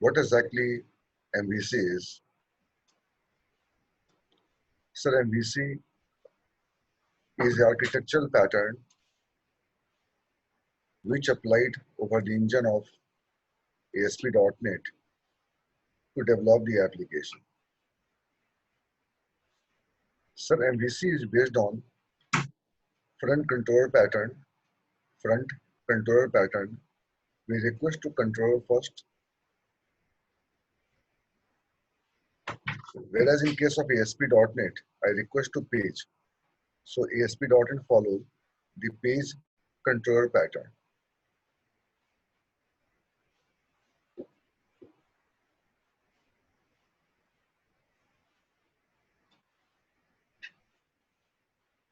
What exactly MVC is? Sir, MVC is the architectural pattern which applied over the engine of ASP.NET to develop the application. Sir, MVC is based on front controller pattern. Front controller pattern, we request to controller first, whereas in case of ASP.NET, I request to page. So ASP.NET follows the page controller pattern.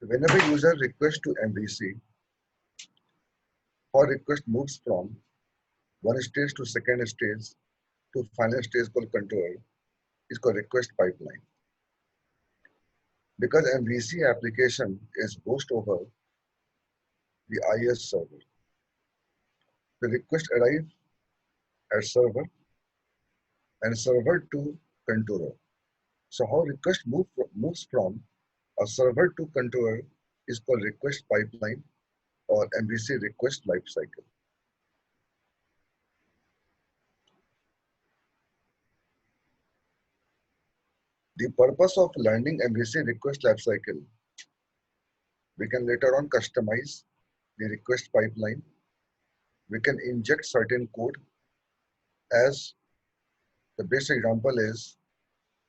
Whenever user requests to MVC, or request moves from one stage to second stage to final stage called controller is called request pipeline. Because MVC application is hosted over the IS server, the request arrives at server and server to controller. So how request moves from a server to controller is called request pipeline or MVC request lifecycle. The purpose of learning MVC request lifecycle, we can later on customize the request pipeline. We can inject certain code. As the best example is,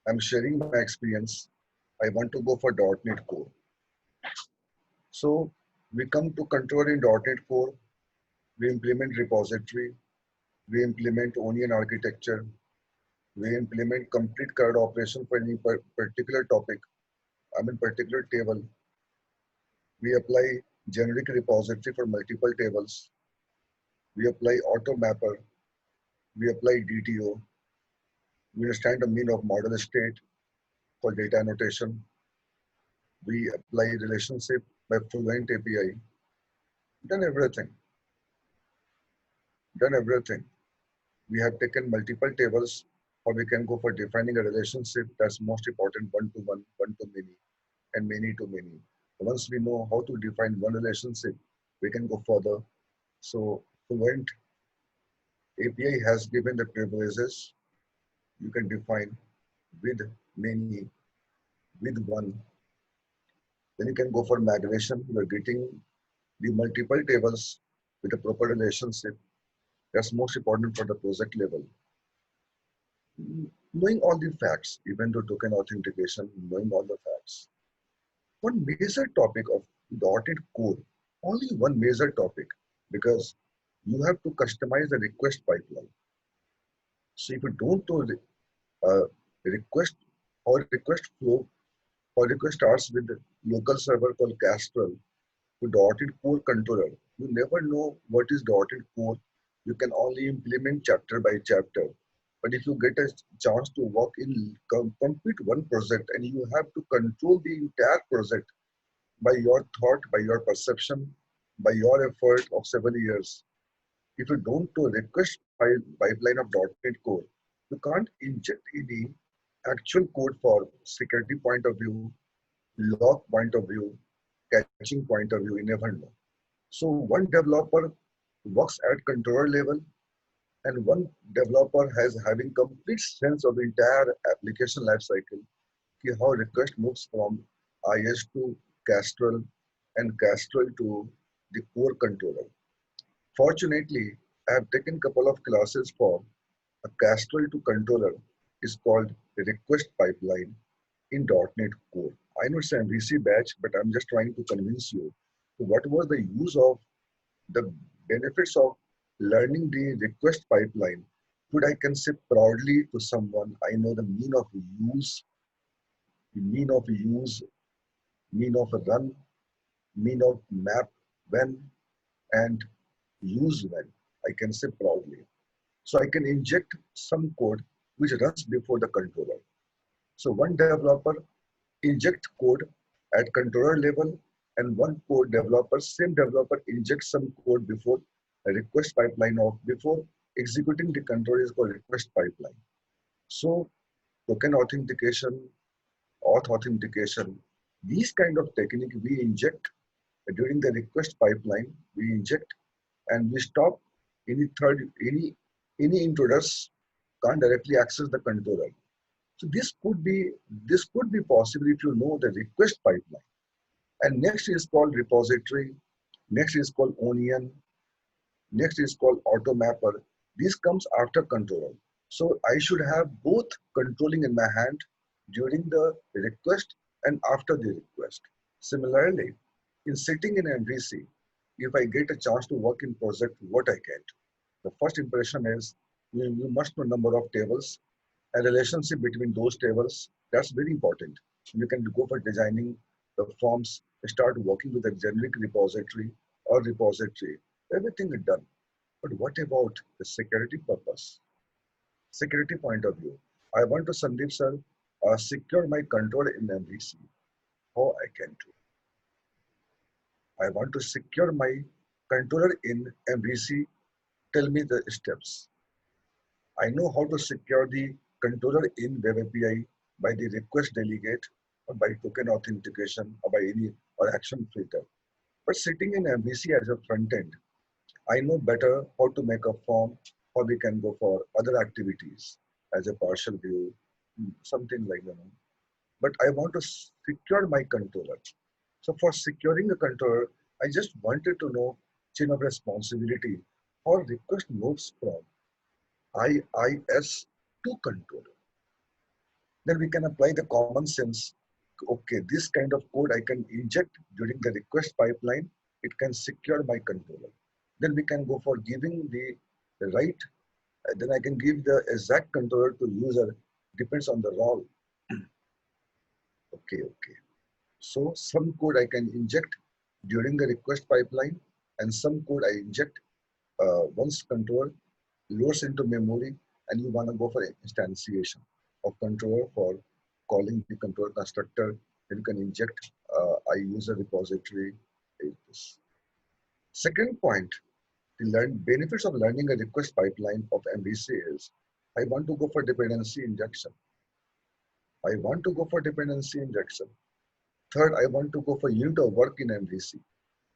I'm sharing my experience. I want to go for .NET Core. So we come to control in .NET Core. We implement repository. We implement onion architecture. We implement complete CRUD operation for any particular topic. Particular table. We apply generic repository for multiple tables. We apply auto mapper. We apply DTO. We understand the meaning of model state for data annotation. We apply relationship by Fluent API. Done everything. Done everything. We have taken multiple tables, or we can go for defining a relationship that's most important, one-to-one, one-to-many, and many-to-many. Once we know how to define one relationship, we can go further. So Fluent API has given the privileges. You can define with many, with one. Then you can go for migration. You are getting the multiple tables with a proper relationship. That's most important for the project level. Knowing all the facts, even though token authentication, knowing all the facts. One major topic of .NET Core, only one major topic, because you have to customize the request pipeline. So if you don't know the request or request flow, or request starts with the local server called Castrol to .NET Core controller, you never know what is .NET Core. You can only implement chapter by chapter. But if you get a chance to work in complete one project and you have to control the entire project by your thought, by your perception, by your effort of 7 years, if you don't do request pipeline of .NET Core, you can't inject any actual code for security point of view, log point of view, catching point of view, you never know. So one developer works at controller level and one developer has having complete sense of the entire application lifecycle, how request moves from IS to Castrol and Castrol to the core controller. Fortunately, I have taken a couple of classes for a Castrol to controller is called request pipeline in .NET Core. I know it's an MVC batch, but I'm just trying to convince you what was the use of the benefits of learning the request pipeline. Could I can say proudly to someone, I know the mean of use, mean of use, mean of run, mean of map when, and use when. I can say proudly. So I can inject some code which runs before the controller. So one developer inject code at controller level and one code developer, same developer injects some code before a request pipeline of before executing the control is called request pipeline. So token authentication, auth authentication, these kind of technique we inject during the request pipeline, we inject and we stop any intruders can't directly access the controller. So this could be possible if you know the request pipeline. And next is called repository, next is called onion, next is called automapper. This comes after controller. So I should have both controlling in my hand during the request and after the request. Similarly, in sitting in MVC, if I get a chance to work in project, what I get? The first impression is you must know number of tables and relationship between those tables. That's very important. You can go for designing the forms, start working with a generic repository or repository. Everything is done. But what about the security purpose? Security point of view. I want to, Sandeep sir, secure my control in MVC. How I can do? I want to secure my controller in MVC. Tell me the steps. I know how to secure the controller in Web API by the request delegate or by token authentication or by any or action filter. But sitting in MVC as a front end, I know better how to make a form, or we can go for other activities as a partial view, something like that. But I want to secure my controller. So for securing a controller, I just wanted to know chain of responsibility or request moves from IIS to controller. Then we can apply the common sense. Okay, this kind of code I can inject during the request pipeline. It can secure my controller. Then we can go for giving the right. Then I can give the exact controller to user. Depends on the role. Okay. So some code I can inject during the request pipeline, and some code I inject once controller loads into memory, and you want to go for instantiation of controller for calling the controller constructor. Then you can inject I use a repository. Second point, the benefits of learning a request pipeline of MVC is I want to go for dependency injection. I want to go for dependency injection. Third, I want to go for unit of work in MVC.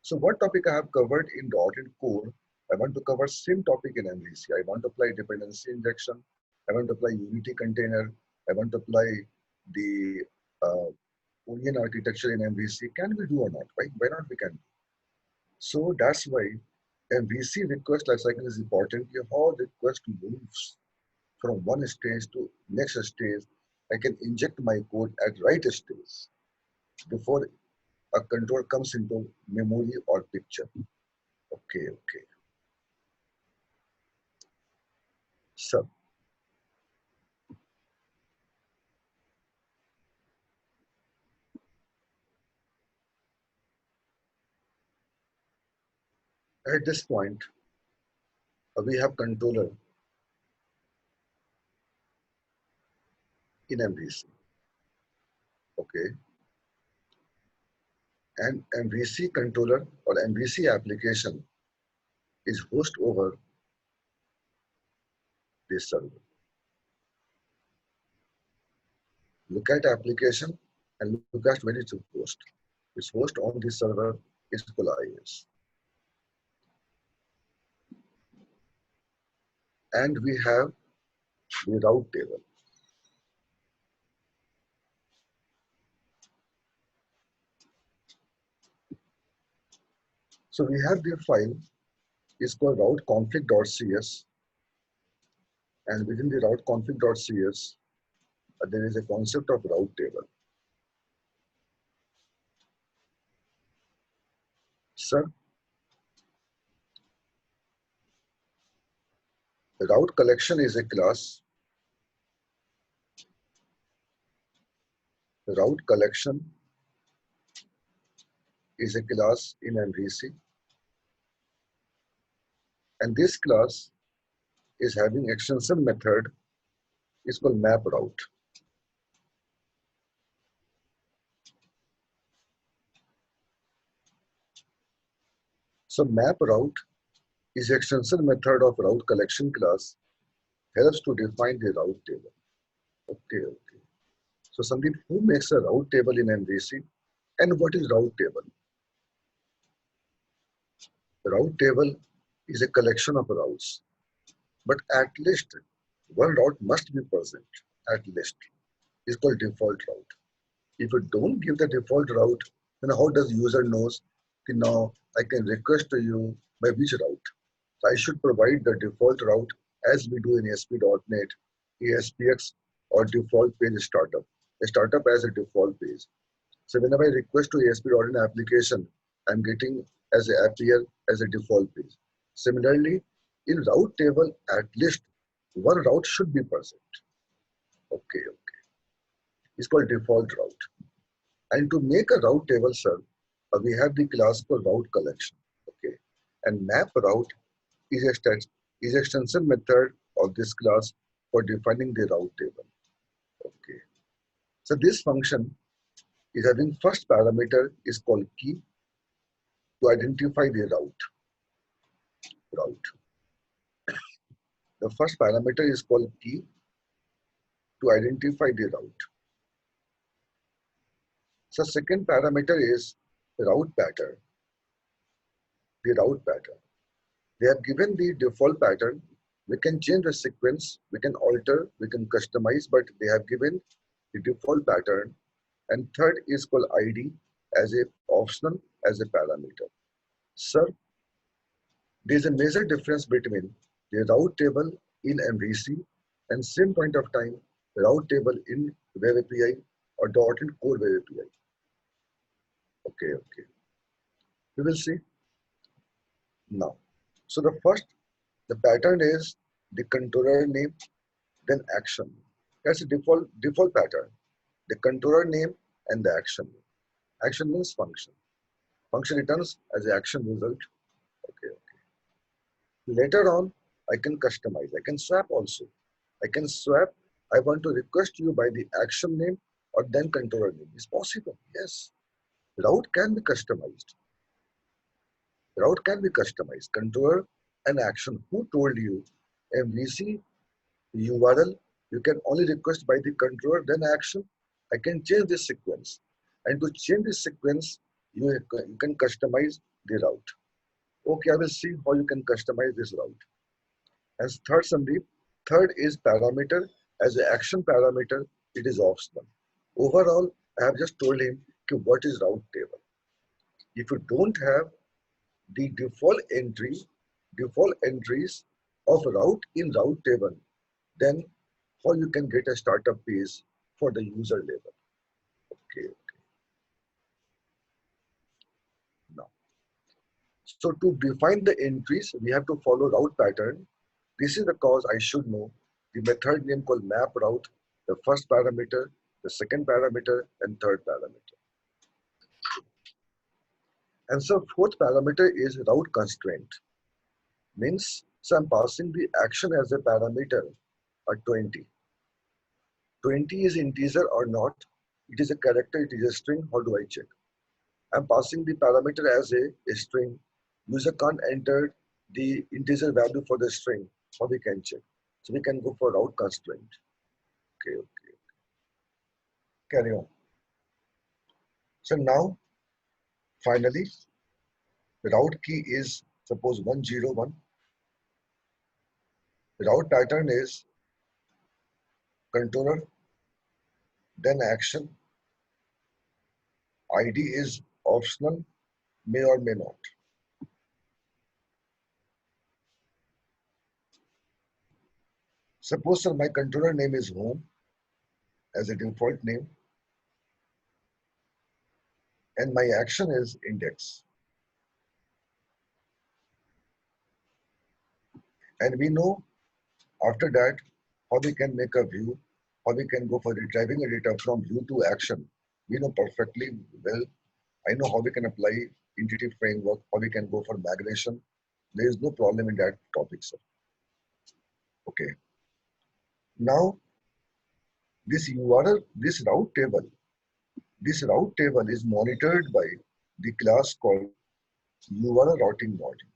So what topic I have covered in .NET Core, I want to cover same topic in MVC. I want to apply dependency injection. I want to apply Unity container. I want to apply the Onion architecture in MVC. Can we do or not, right? Why not we can? So that's why MVC request lifecycle is important. How request moves from one stage to next stage. I can inject my code at right stage before a control comes into memory or picture. Okay. So at this point, we have controller in MVC. Okay. And MVC controller or MVC application is host over this server. Look at application and look at where it's host. It's host on this server is called IIS. And we have the route table. So we have the file is called route config.cs, and within the route config.cs there is a concept of route table. Sir, the route collection is a class. The route collection is a class in MVC, and this class is having extension method is called map route. So map route is extension method of route collection class helps to define the route table. Okay. So Sandeep, who makes a route table in MVC and what is route table? The route table is a collection of routes, but at least one route must be present. At least is called default route. If you don't give the default route, then how does user knows that now I can request to you by which route? So I should provide the default route as we do in ASP.NET, ASPX or default page startup. A startup as a default page. So whenever I request to ASP.NET application, I'm getting as a appear as a default page. Similarly, in route table, at least one route should be present. Okay. It's called default route. And to make a route table, sir, we have the class called route collection. Okay. And map route is a extension method of this class for defining the route table. Okay. So this function is having first parameter is called key to identify the route. The first parameter is called key to identify the route. So second parameter is route pattern. The route pattern. They have given the default pattern. We can change the sequence, we can alter, we can customize, but they have given the default pattern. And third is called ID as a optional as a parameter. Sir, there is a major difference between the route table in MVC and same point of time route table in Web API or .NET Core Web API. Okay. We will see now. So the pattern is the controller name, then action. That's a default pattern. The controller name and the action. Action means function. Function returns as the action result. Okay. Later on, I can customize. I can swap also. I can swap. I want to request you by the action name or then controller name. It's possible. Yes. Route can be customized. Route can be customized. Controller and action. Who told you? MVC URL. You can only request by the controller then action. I can change this sequence. And to change this sequence, you can customize the route. Okay, I will see how you can customize this route. As third, Sandeep, third is parameter. As an action parameter, it is optional. Overall, I have just told him what is route table. If you don't have the default entries of route in route table, then how you can get a startup page for the user level. Okay. Now, so to define the entries, we have to follow route pattern. This is the cause I should know the method name called map route, the first parameter, the second parameter, and third parameter. And so fourth parameter is route constraint. Means, so I'm passing the action as a parameter at 20. 20 is integer or not. It is a character, it is a string. How do I check? I'm passing the parameter as a string. User can't enter the integer value for the string. How we can check? So we can go for route constraint. Okay. Carry on. So now, finally, the route key is suppose 101. The route pattern is controller, then action. ID is optional, may or may not. Suppose sir, my controller name is home as a default name, and my action is index. And we know after that how we can make a view, how we can go for retrieving a data from view to action. We know perfectly well. I know how we can apply entity framework, how we can go for migration. There is no problem in that topic, sir. Okay. Now, this URL, this route table is monitored by the class called URL routing module.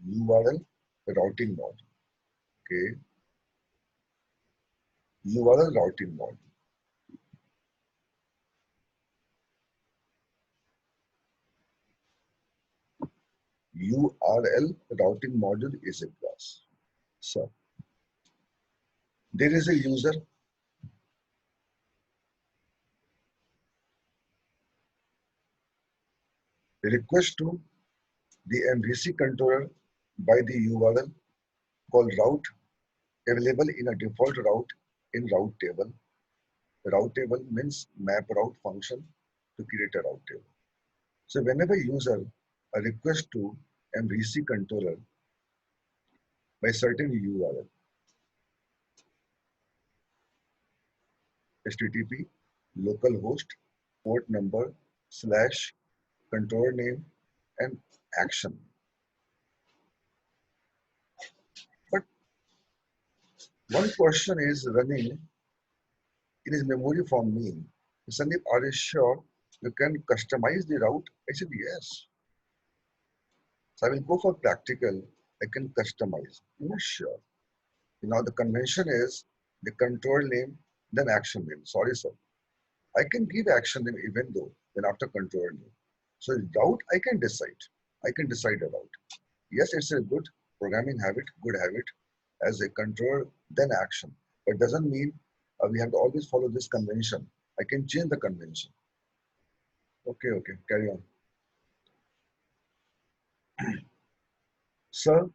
URL routing module. Okay, URL routing module. URL routing module is a class. So there is a user request to the MVC controller by the URL called route available in a default route in route table. Route table means map route function to create a route table. So whenever user a request to MVC controller by certain URL, HTTP, localhost, port number, slash, controller name, and action. But one question is running in his memory from me. Sandeep, are you sure you can customize the route? I said, yes. So I will go for practical. I can customize. I'm not sure. Now the convention is the control name, then action name. Sorry, sir. I can give action name even though, then after control name. So route, I can decide. I can decide a route. Yes, it's a good programming habit, good habit as a control, then action. But doesn't mean we have to always follow this convention. I can change the convention. Okay, carry on. Sir,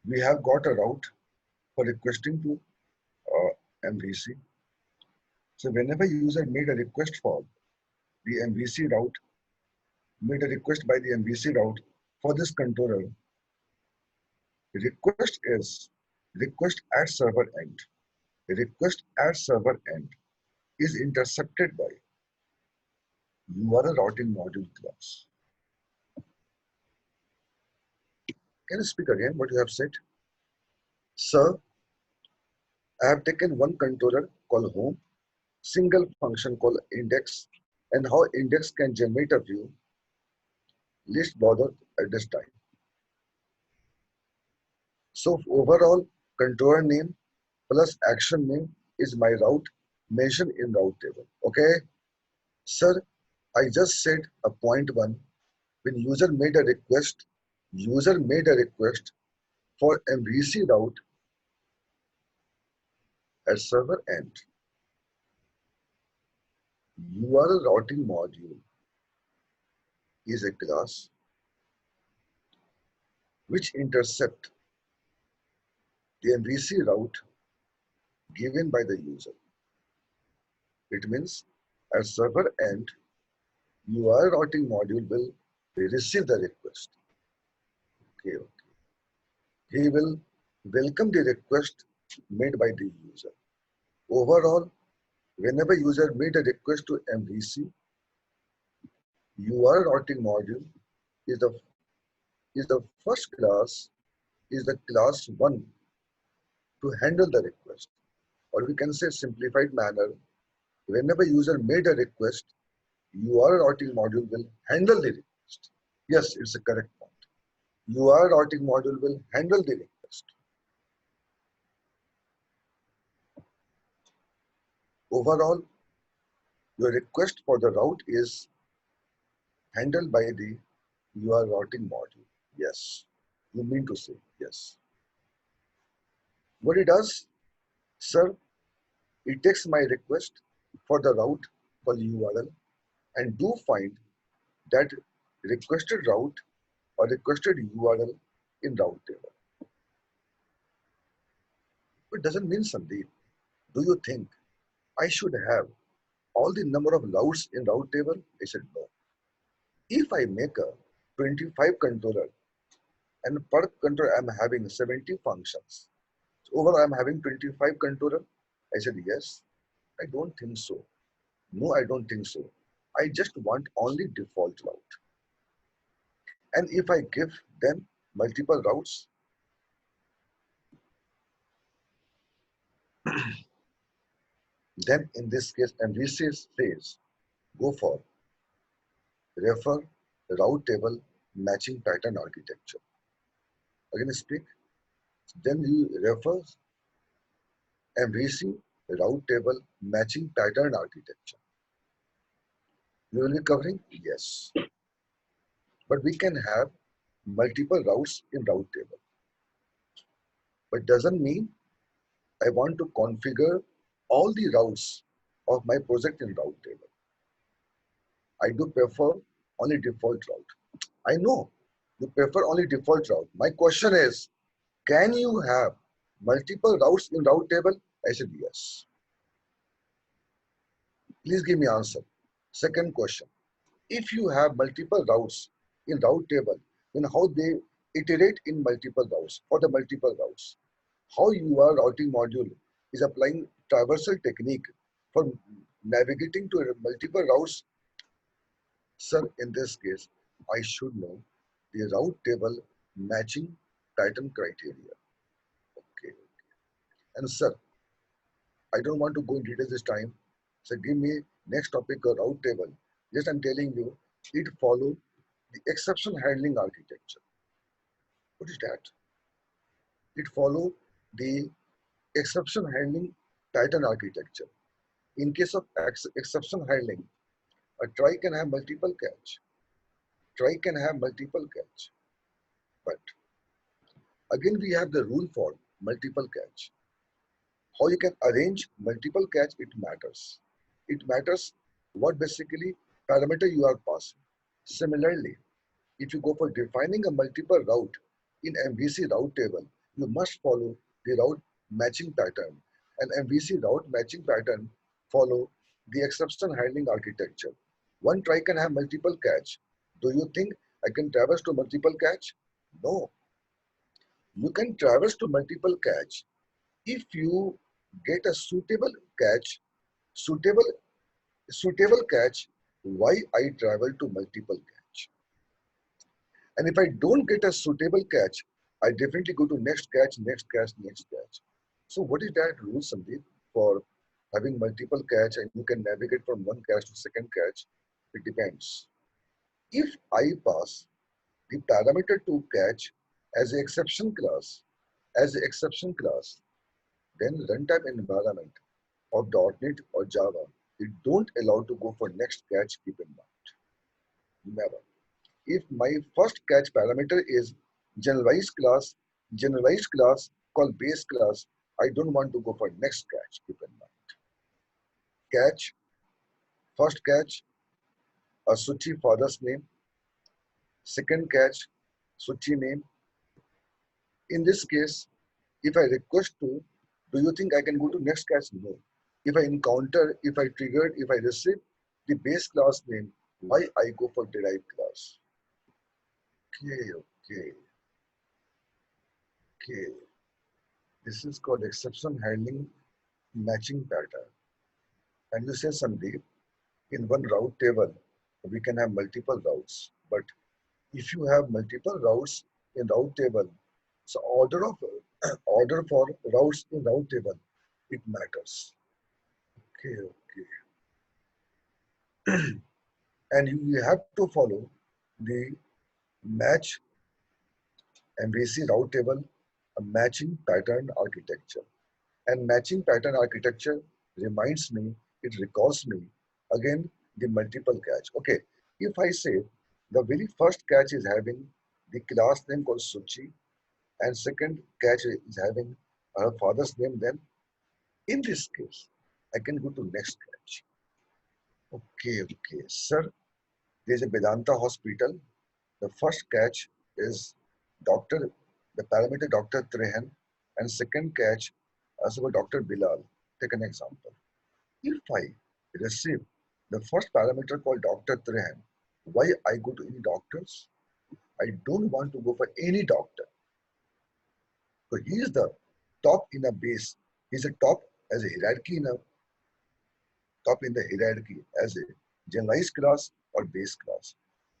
we have got a route for requesting to MVC. So whenever user made a request for the MVC route, made a request by the MVC route for this controller, request is request at server end. Request at server end is intercepted by URL routing module class. Can you speak again what you have said? Sir, I have taken one controller called home, single function called index, and how index can generate a view, least bother at this time. So overall, controller name plus action name is my route mentioned in route table. Okay, sir, I just said a point one. When user made a request for MVC route at server end. URL routing module is a class which intercept the MVC route given by the user. It means at server end, URL routing module will receive the request. Okay. He will welcome the request made by the user. Overall, whenever user made a request to MVC, URL routing module is the first class, is the class one to handle the request. Or we can say simplified manner, whenever user made a request, URL routing module will handle the request. Yes, it's a correct point. URL routing module will handle the request. Overall, your request for the route is handled by the URL routing module. Yes, you mean to say yes. What it does, sir, it takes my request for the route called URL and do find that requested route or requested URL in route table. It doesn't mean, Sandeep, do you think I should have all the number of routes in route table? I said no. If I make a 25 controller and per controller I'm having 70 functions, so overall I'm having 25 controller, I said yes. I don't think so. No, I don't think so. I just want only default route. And if I give them multiple routes, then in this case, MVC says go for refer route table matching pattern architecture. Again speak. Then you refer MVC route table matching pattern architecture. You will be covering? Yes. But we can have multiple routes in route table. But doesn't mean I want to configure all the routes of my project in route table. I do prefer only default route. I know you prefer only default route. My question is, can you have multiple routes in route table? I said yes. Please give me answer. Second question. If you have multiple routes in route table, then how they iterate in multiple routes for the multiple routes? How your routing module is applying traversal technique for navigating to multiple routes? Sir, in this case, I should know the route table matching pattern criteria. Okay. And sir, I don't want to go in details this time. So give me next topic route table. Just I'm telling you, it follow the exception handling architecture. What is that? It follow the exception handling pattern architecture. In case of exception handling, a try can have multiple catch. Try can have multiple catch. But again, we have the rule for multiple catch. How you can arrange multiple catch, it matters. It matters what basically parameter you are passing. Similarly, if you go for defining a multiple route in MVC route table, you must follow the route matching pattern. And MVC route matching pattern follow the exception handling architecture. One try can have multiple catch. Do you think I can traverse to multiple catch? No. You can traverse to multiple catch if you get a suitable suitable catch. Why I travel to multiple catch? And if I don't get a suitable catch, I definitely go to next catch, next catch, next catch. So what is that rule, Sandeep, for having multiple catch and you can navigate from one catch to second catch? It depends. If I pass the parameter to catch as an exception class, then runtime environment of .NET or Java, it don't allow to go for next catch, keep in mind. Never. If my first catch parameter is generalized class called base class, I don't want to go for next catch, keep in mind. Catch, first catch, a Suchi father's name, second catch, Suchi name. In this case, if I request to, do you think I can go to next catch? No. If I encounter, if I triggered, if I receive the base class name, why I go for derived class? Okay. This is called exception handling matching pattern. And you say, Sandeep, in one route table, we can have multiple routes. But if you have multiple routes in route table, so order for routes in route table, it matters. Okay. And you have to follow the match MVC route table, a matching pattern architecture. And matching pattern architecture reminds me, it recalls me again the multiple catch. Okay, if I say the very first catch is having the class name called Suchi and second catch is having her father's name, then in this case, I can go to next catch. Okay, sir, there's a Vedanta hospital. The first catch is Dr. the parameter Dr. Trehan and second catch as about Dr. Bilal. Take an example. If I receive the first parameter called Dr. Trehan, why I go to any doctors? I don't want to go for any doctor. So he is the top in a base. He's a top as a hierarchy in a top in the hierarchy as a generalized class or base class.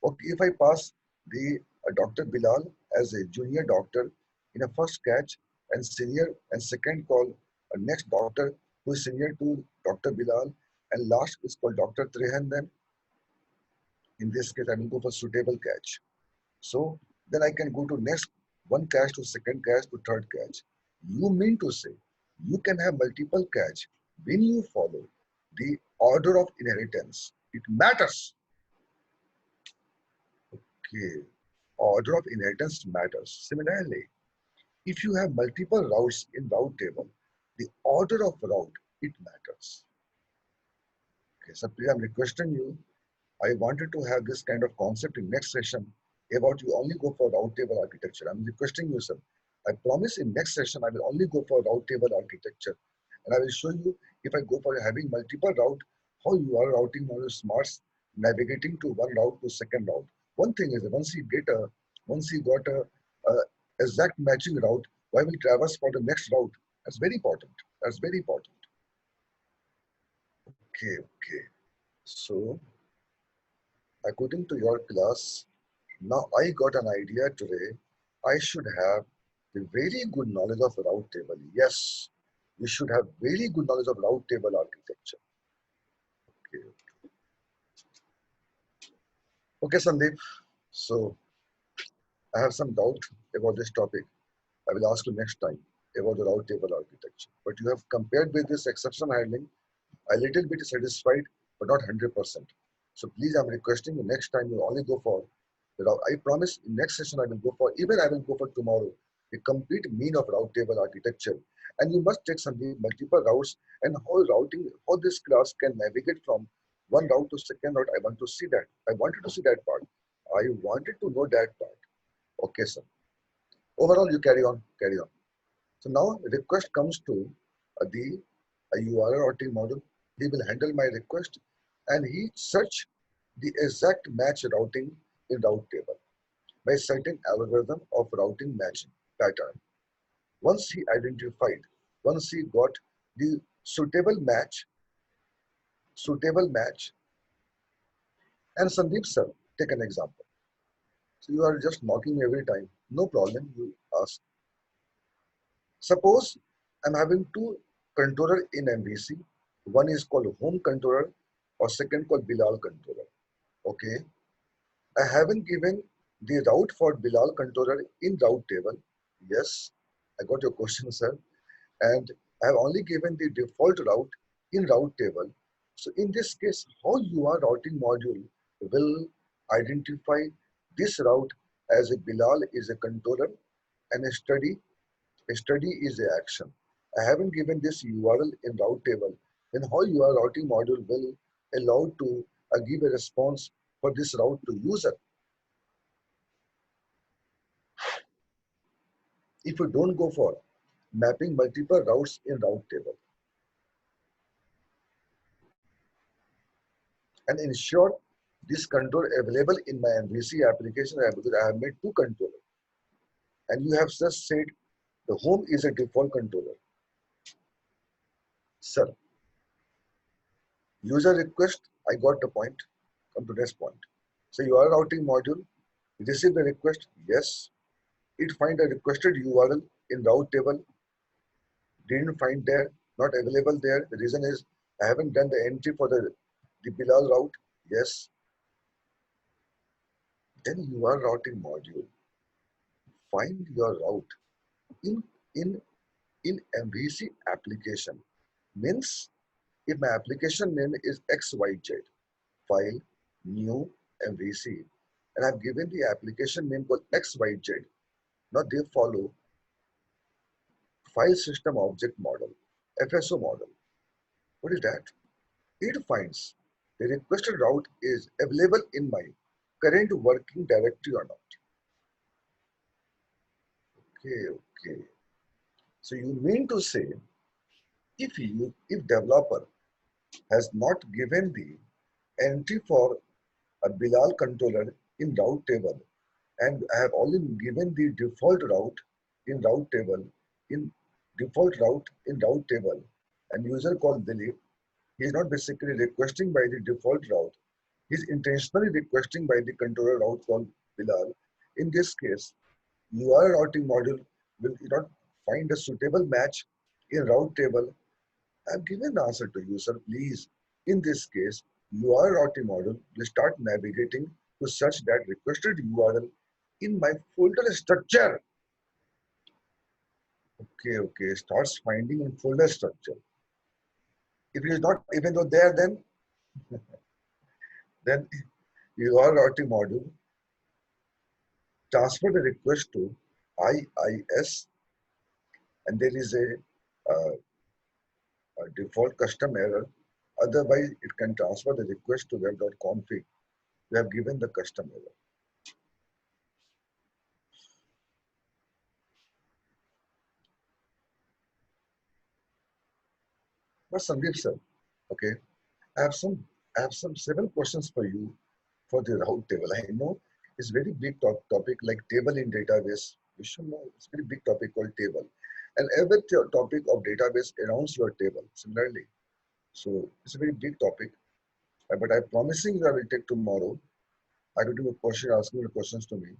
Okay, if I pass the Dr. Bilal as a junior doctor in a first catch and senior and second call a next doctor who is senior to Dr. Bilal and last is called Dr. Trehan, then in this case I will go for suitable catch. So then I can go to next one cache to second cache to third cache. You mean to say you can have multiple cache when you follow the order of inheritance. It matters. Okay. Order of inheritance matters. Similarly, if you have multiple routes in route table, the order of route, it matters. Okay, so please, I'm requesting you. I wanted to have this kind of concept in next session about you only go for route table architecture. I'm requesting you, sir. I promise in next session I will only go for route table architecture, and I will show you if I go for having multiple route, how you are routing model smarts navigating to one route to second route. One thing is that once you got a exact matching route, why will traverse for the next route? That's very important. That's very important. Okay, okay. So according to your class, now I got an idea today. I should have a very good knowledge of route table. Yes, you should have very good knowledge of route table architecture. Okay, okay, Sandeep. So I have some doubt about this topic. I will ask you next time about the route table architecture. But you have compared with this exception handling, a little bit satisfied, but not 100%. So please, I'm requesting you next time you only go for the route. I promise in next session I will go for, even I will go for tomorrow, the complete mean of route table architecture. And you must take some multiple routes and how routing, how this class can navigate from one route to second route. I want to see that. I wanted to see that part. I wanted to know that part. Okay, sir. Overall, you carry on, carry on. So now request comes to the URL routing module. He will handle my request and he search the exact match routing in route table by certain algorithm of routing matching pattern. Once he identified, once he got the suitable match, and Sandeep sir, take an example. So you are just mocking me every time. No problem, you ask. Suppose I'm having two controller in MVC. One is called home controller or second called Bilal controller. Okay. I haven't given the route for Bilal controller in route table. Yes, I got your question, sir. And I have only given the default route in route table. So in this case, how your routing module will identify this route as a Bilal is a controller and a study is a action. I haven't given this URL in route table. Then how your routing module will allow to give a response for this route to user. If you don't go for mapping multiple routes in route table and ensure this control available in my MVC application because I have made two controllers and you have just said the home is a default controller. Sir, user request, I got the point. Come to this point. So your routing module receive the request, yes. It find a requested URL in route table, didn't find there, not available there. The reason is I haven't done the entry for the Bilal route, yes. Then your routing module find your route in in in MVC application. Means if my application name is XYZ, file, new, MVC, and I've given the application name called XYZ. Now they follow file system object model, FSO model. What is that? It finds the requested route is available in my current working directory or not. Okay, okay. So you mean to say if developer has not given the entry for a Bilal controller in route table and I have only given the default route in route table in default route in route table and user called Dilip, he is not basically requesting by the default route. He is intentionally requesting by the controller route called Bilal. In this case, URL routing module will not find a suitable match in route table. I've given the answer to you, sir. Please, in this case, URL routing module will start navigating to search that requested URL in my folder structure. Okay, okay. Starts finding in folder structure. If it is not even though there, then your routing module transfer the request to IIS, and there is a default custom error. Otherwise, it can transfer the request to web.config. We have given the custom error. But Sandeep sir, okay, I have some I have some several questions for you for the route table. I know it's very big topic like table in database. You should know it's very big topic called table, and every topic of database around your table. Similarly, so it's a very big topic. But I'm promising you I will take tomorrow. I will do a question asking the questions to me.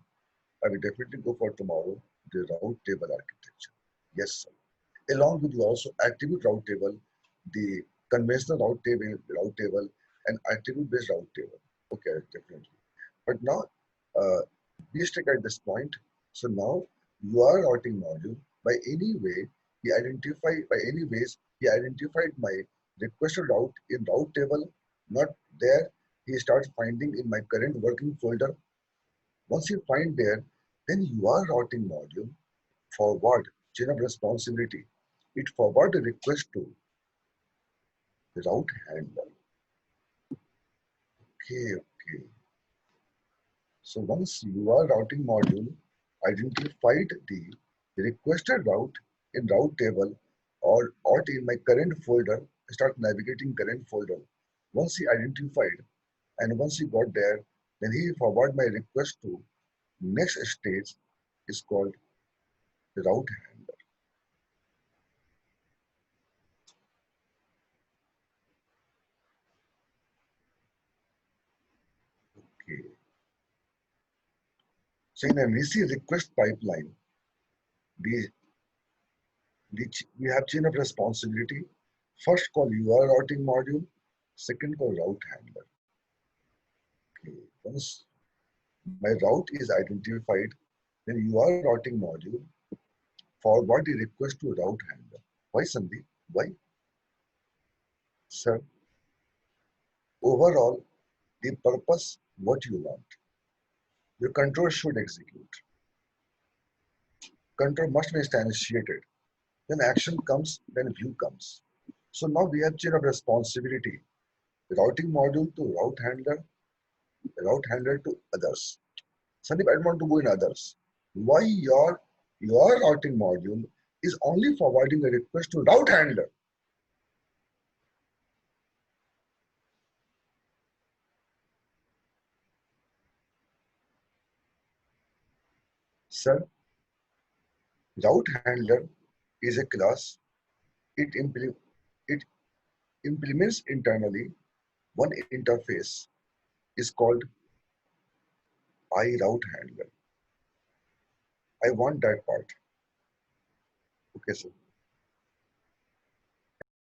I will definitely go for tomorrow the route table architecture. Yes, sir. Along with you also attribute route table, the conventional route table, and attribute based route table. Okay, definitely. But now, uh, be strict at this point. So now your routing module, by any way, by any ways, he identified my requested route in route table, not there. He starts finding in my current working folder. Once you find there, then your routing module forward chain of responsibility. It forward the request to the route handler. Okay, okay. So once your routing module identified the requested route in route table or in my current folder, start navigating current folder. Once he identified and once he got there, then he forward my request to next stage is called the route handler. Okay. So in a receive request pipeline, the, we have chain of responsibility. First call your routing module, second call route handler. Okay. Once my route is identified, then your routing module forward the request to route handler. Why, Sandeep? Why? Sir, overall, the purpose, what you want. Your control should execute. Control must be instantiated. Then action comes, then view comes. So now we have chain of responsibility. Routing module to route handler to others. Sandeep, I don't want to go in others. Why your routing module is only forwarding a request to route handler? Sir, route handler is a class. It, it implements internally one interface is called iRoute handler. I want that part. Okay, sir.